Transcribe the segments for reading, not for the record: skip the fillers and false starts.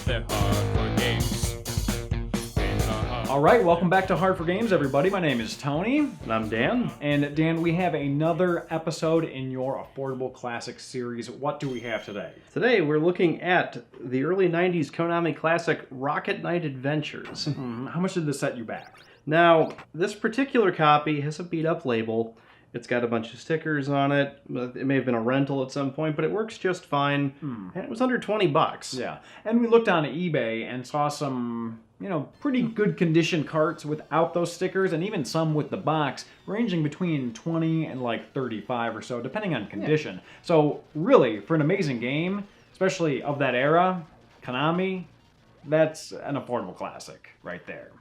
They're hard for games. Games are hard. All right, welcome back to Hard for Games, everybody. My name is Tony. And I'm Dan. And Dan, we have another episode in your Affordable Classic series. What do we have today? Today we're looking at the early 90s Konami classic Rocket Knight Adventures. How much did this set you back? Now, this particular copy has a beat-up label. It's got a bunch of stickers on it. It may have been a rental at some point, but it works just fine. And it was under 20 bucks. Yeah, and we looked on eBay and saw some, pretty good condition carts without those stickers, and even some with the box, ranging between 20 and like 35 or so, depending on condition. So really, for an amazing game, especially of that era, Konami, that's an affordable classic right there.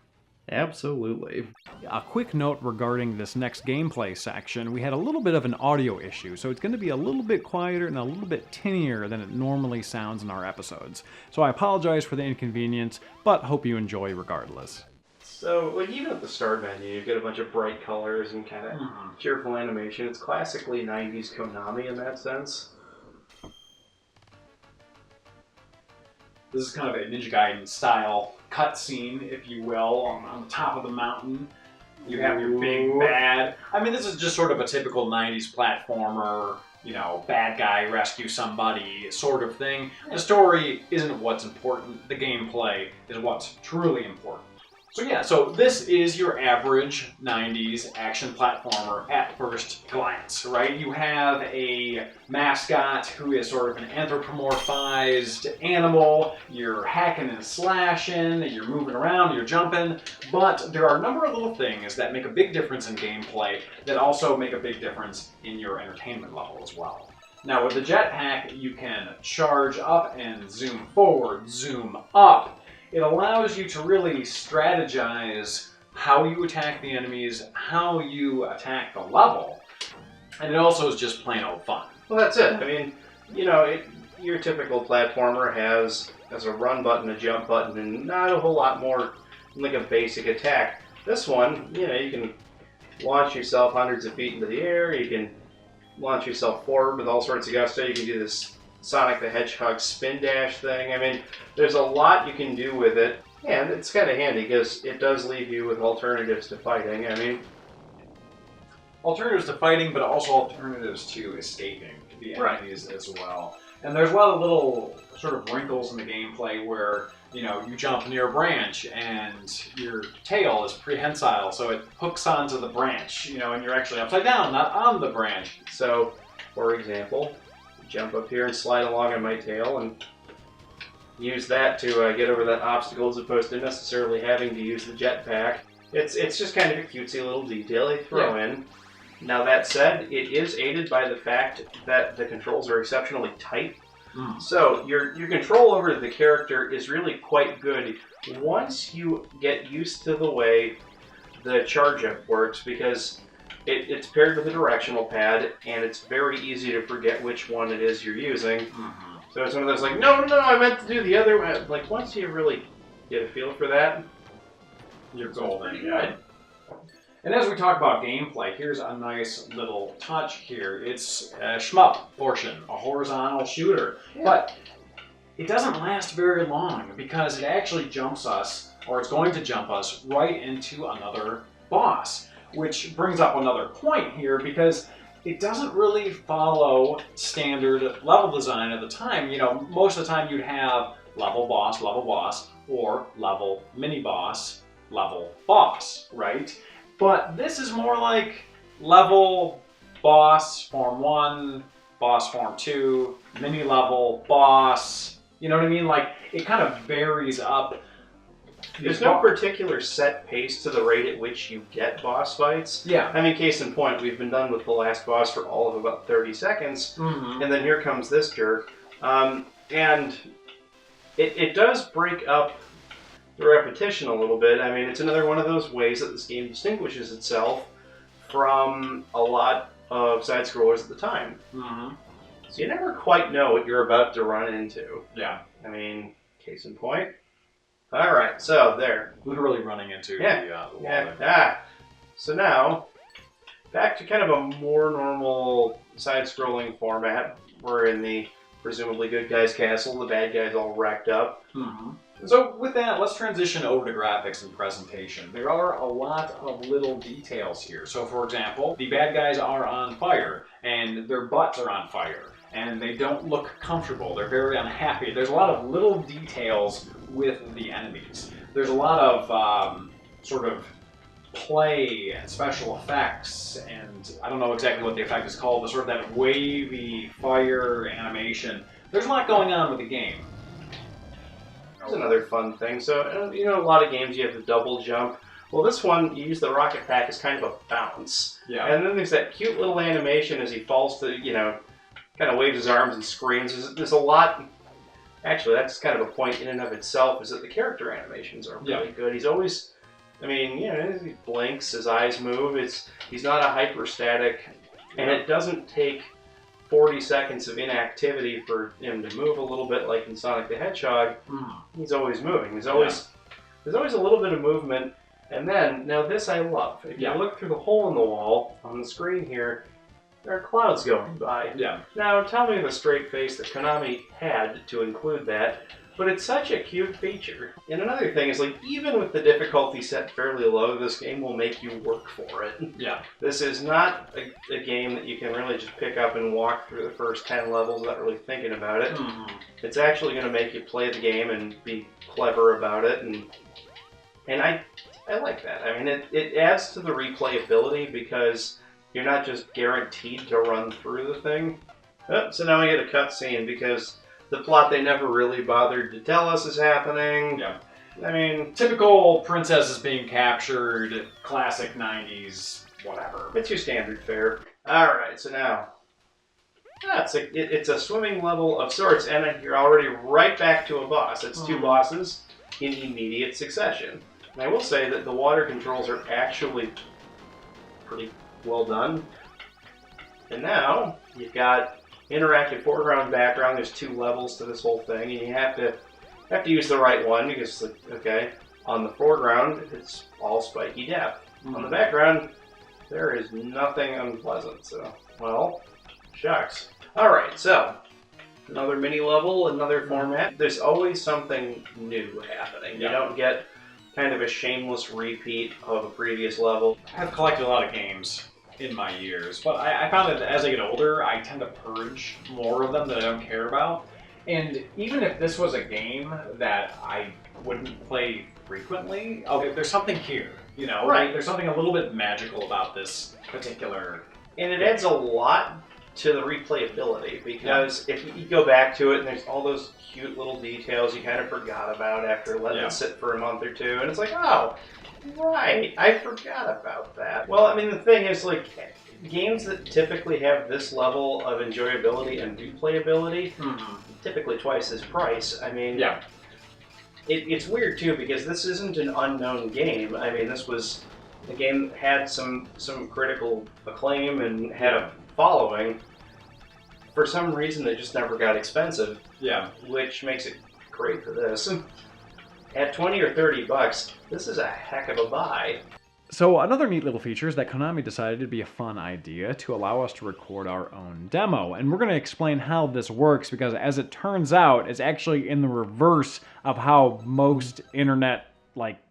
Absolutely. A quick note regarding this next gameplay section. We had a little bit of an audio issue, so it's going to be a little bit quieter and a little bit tinnier than it normally sounds in our episodes. So I apologize for the inconvenience, but hope you enjoy regardless. So, even at the start menu, you get a bunch of bright colors and kind of cheerful animation. It's classically 90s Konami in that sense. This is kind of a Ninja Gaiden style cutscene, if you will, on the top of the mountain. You have your big bad. I mean, this is just sort of a typical 90s platformer, bad guy rescue somebody sort of thing. The story isn't what's important. The gameplay is what's truly important. So this is your average 90s action platformer at first glance, right? You have a mascot who is sort of an anthropomorphized animal. You're hacking and slashing, you're moving around, you're jumping, but there are a number of little things that make a big difference in gameplay that also make a big difference in your entertainment level as well. Now with the jetpack, you can charge up and zoom forward, zoom up. It allows you to really strategize how you attack the enemies, how you attack the level, and it also is just plain old fun. Well, that's it. I mean, your typical platformer has a run button, a jump button, and not a whole lot more than like a basic attack. This one, you can launch yourself hundreds of feet into the air, you can launch yourself forward with all sorts of gusto, you can do this Sonic the Hedgehog spin dash thing. I mean, there's a lot you can do with it, and it's kind of handy because it does leave you with alternatives to fighting. I mean, alternatives to fighting, but also alternatives to escaping the enemies as well. And there's a lot of little sort of wrinkles in the gameplay where, you jump near a branch and your tail is prehensile, so it hooks onto the branch, and you're actually upside down, not on the branch. So, for example, jump up here and slide along on my tail and use that to get over that obstacle as opposed to necessarily having to use the jetpack. It's just kind of a cutesy little detail they throw in. Now that said, it is aided by the fact that the controls are exceptionally tight. So your control over the character is really quite good once you get used to the way the charge-up works, because it's paired with a directional pad, and it's very easy to forget which one it is you're using. So it's one of those like, no, I meant to do the other one. Like, once you really get a feel for that, you're golden. Good. And as we talk about gameplay, here's a nice little touch here. It's a shmup portion, a horizontal shooter. Yeah. But it doesn't last very long because it actually jumps us, or it's going to jump us, right into another boss. Which brings up another point here, because it doesn't really follow standard level design at the time. Most of the time you'd have level boss, or level mini-boss, level boss, right? But this is more like level boss form 1, boss form 2, mini-level boss, you know what I mean? Like, it kind of varies up. There's no particular set pace to the rate at which you get boss fights. Yeah. I mean, case in point, we've been done with the last boss for all of about 30 seconds, and then here comes this jerk. And it does break up the repetition a little bit. I mean, it's another one of those ways that this game distinguishes itself from a lot of side-scrollers at the time. So you never quite know what you're about to run into. Yeah. I mean, case in point. All right, so there. Literally running into the wall. Yeah. So now, back to kind of a more normal side-scrolling format. We're in the presumably good guy's castle, the bad guy's all wrecked up. Mm-hmm. So with that, let's transition over to graphics and presentation. There are a lot of little details here. So for example, the bad guys are on fire, and their butts are on fire, and they don't look comfortable. They're very unhappy. There's a lot of little details with the enemies. There's a lot of sort of play and special effects, and I don't know exactly what the effect is called, but sort of that wavy fire animation. There's a lot going on with the game. Here's another fun thing. So, you know, a lot of games you have the double jump. Well, this one, you use the rocket pack as kind of a bounce. Yeah. And then there's that cute little animation as he falls to, you know, kind of waves his arms and screams. There's a lot... Actually, that's kind of a point in and of itself, is that the character animations are really good. He's always... I mean, you know, he blinks, his eyes move. He's not a hyperstatic, and it doesn't take 40 seconds of inactivity for him to move a little bit like in Sonic the Hedgehog. He's always moving. There's always a little bit of movement. And then, now this I love. If you look through the hole in the wall on the screen here, there are clouds going by. Yeah. Now, tell me with a straight face that Konami had to include that, but it's such a cute feature. And another thing is, like, even with the difficulty set fairly low, this game will make you work for it. Yeah. This is not a game that you can really just pick up and walk through the first 10 levels without really thinking about it. It's actually going to make you play the game and be clever about it, and I like that. I mean, it adds to the replayability because you're not just guaranteed to run through the thing. Oh, so now we get a cutscene because the plot they never really bothered to tell us is happening. Yeah. I mean... Typical princesses being captured, classic 90s, whatever. It's your standard fare. Alright, so now... it's a swimming level of sorts, and you're already right back to a boss. It's two bosses in immediate succession. And I will say that the water controls are actually pretty well done. And now, you've got interactive foreground, background. There's two levels to this whole thing, and you have to use the right one because, okay, on the foreground, it's all spiky depth. On the background, there is nothing unpleasant, so, well, shucks. Alright, so, another mini level, another format. There's always something new happening. You don't get kind of a shameless repeat of a previous level. I've collected a lot of games in my years, but I found that as I get older, I tend to purge more of them that I don't care about. And even if this was a game that I wouldn't play frequently, there's something here, you know? Right. There's something a little bit magical about this particular... And it adds a lot to the replayability, because if you go back to it and there's all those cute little details you kind of forgot about after letting it sit for a month or two, and it's like, oh, right, I forgot about that. Well, I mean, the thing is, like, games that typically have this level of enjoyability and replayability, typically twice as price. I mean, it's weird, too, because this isn't an unknown game. I mean, this was a game that had some critical acclaim and had a following. For some reason, it just never got expensive. Yeah. Which makes it great for this. At 20 or 30 bucks, this is a heck of a buy. So another neat little feature is that Konami decided it'd be a fun idea to allow us to record our own demo. And we're going to explain how this works because, as it turns out, it's actually in the reverse of how most internet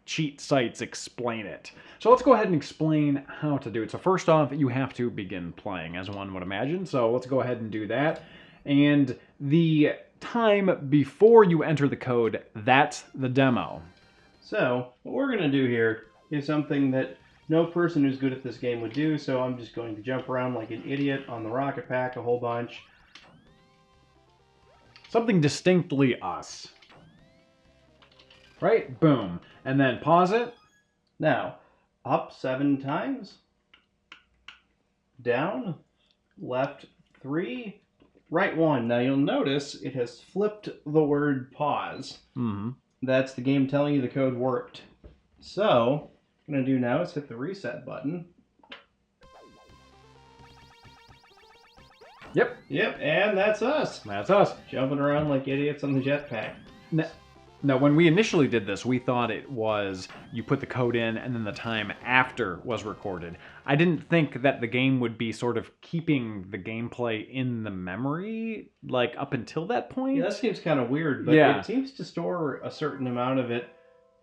cheat sites explain it. So let's go ahead and explain how to do it. So first off, you have to begin playing, as one would imagine. So let's go ahead and do that. And the time before you enter the code, that's the demo. So what we're going to do here is something that no person who's good at this game would do, so I'm just going to jump around like an idiot on the rocket pack a whole bunch. Something distinctly us. Right? Boom. And then pause it. Now, up 7 times. Down. Left 3. Right 1. Now you'll notice it has flipped the word pause. That's the game telling you the code worked. So, what I'm going to do now is hit the reset button. Yep. Yep, and that's us. That's us. Jumping around like idiots on the jetpack. Now, when we initially did this, we thought it was you put the code in and then the time after was recorded. I didn't think that the game would be sort of keeping the gameplay in the memory, like up until that point. Yeah, that seems kind of weird, but Yeah. it seems to store a certain amount of it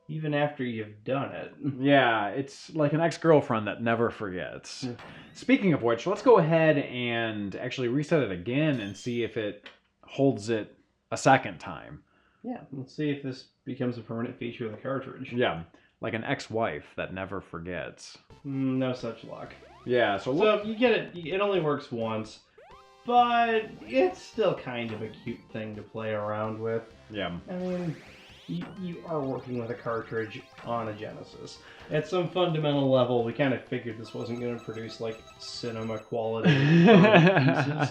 even after you've done it. Yeah, it's like an ex-girlfriend that never forgets. Yeah. Speaking of which, let's go ahead and actually reset it again and see if it holds it a second time. Yeah, let's see if this becomes a permanent feature of the cartridge. Yeah, like an ex-wife that never forgets. No such luck. Yeah, so look. So you get it, it only works once, but it's still kind of a cute thing to play around with. Yeah. I mean, you are working with a cartridge on a Genesis. At some fundamental level, we kind of figured this wasn't going to produce like cinema quality pieces.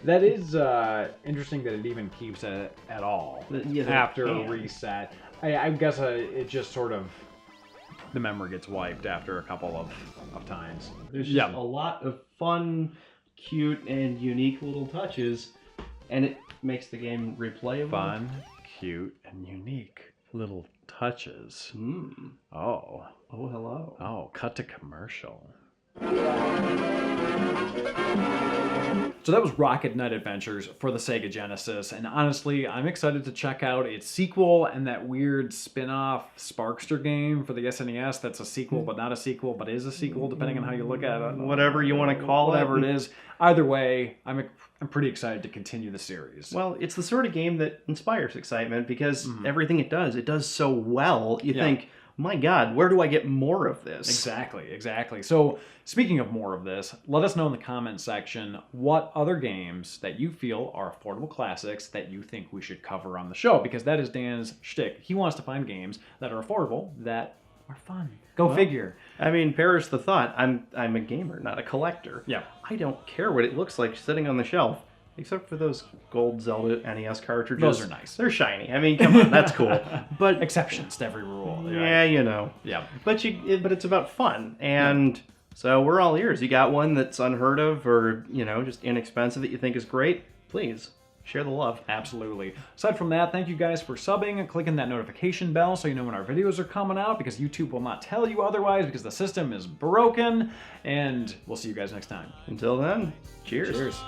That is interesting that it even keeps it at all Yeah, they after a can. reset. I guess it just sort of, the memory gets wiped after a couple of times. There's just a lot of fun, cute, and unique little touches, and it makes the game replayable. Fun, cute, and unique little touches. Mm. Oh. Oh, hello. Oh, cut to commercial. So that was Rocket Knight Adventures for the Sega Genesis, and honestly, I'm excited to check out its sequel and that weird spin-off Sparkster game for the SNES that's a sequel but not a sequel but is a sequel, depending on how you look at it. Whatever you want to call Whatever it. it is. Either way, I'm pretty excited to continue the series. Well, it's the sort of game that inspires excitement because everything it does so well. You think, my God, where do I get more of this? Exactly. So, speaking of more of this, let us know in the comments section what other games that you feel are affordable classics that you think we should cover on the show, because that is Dan's shtick. He wants to find games that are affordable, that are fun. Go figure. I mean, perish the thought. I'm a gamer, not a collector. Yeah. I don't care what it looks like sitting on the shelf. Except for those gold Zelda NES cartridges. Those are nice. They're shiny. I mean, come on, that's cool. But Exceptions to every rule. yeah, you know. Yeah. But it's about fun, and so we're all ears. You got one that's unheard of, or just inexpensive that you think is great? Please share the love. Absolutely. Aside from that, thank you guys for subbing and clicking that notification bell so you know when our videos are coming out, because YouTube will not tell you otherwise because the system is broken. And we'll see you guys next time. Until then, cheers. Cheers.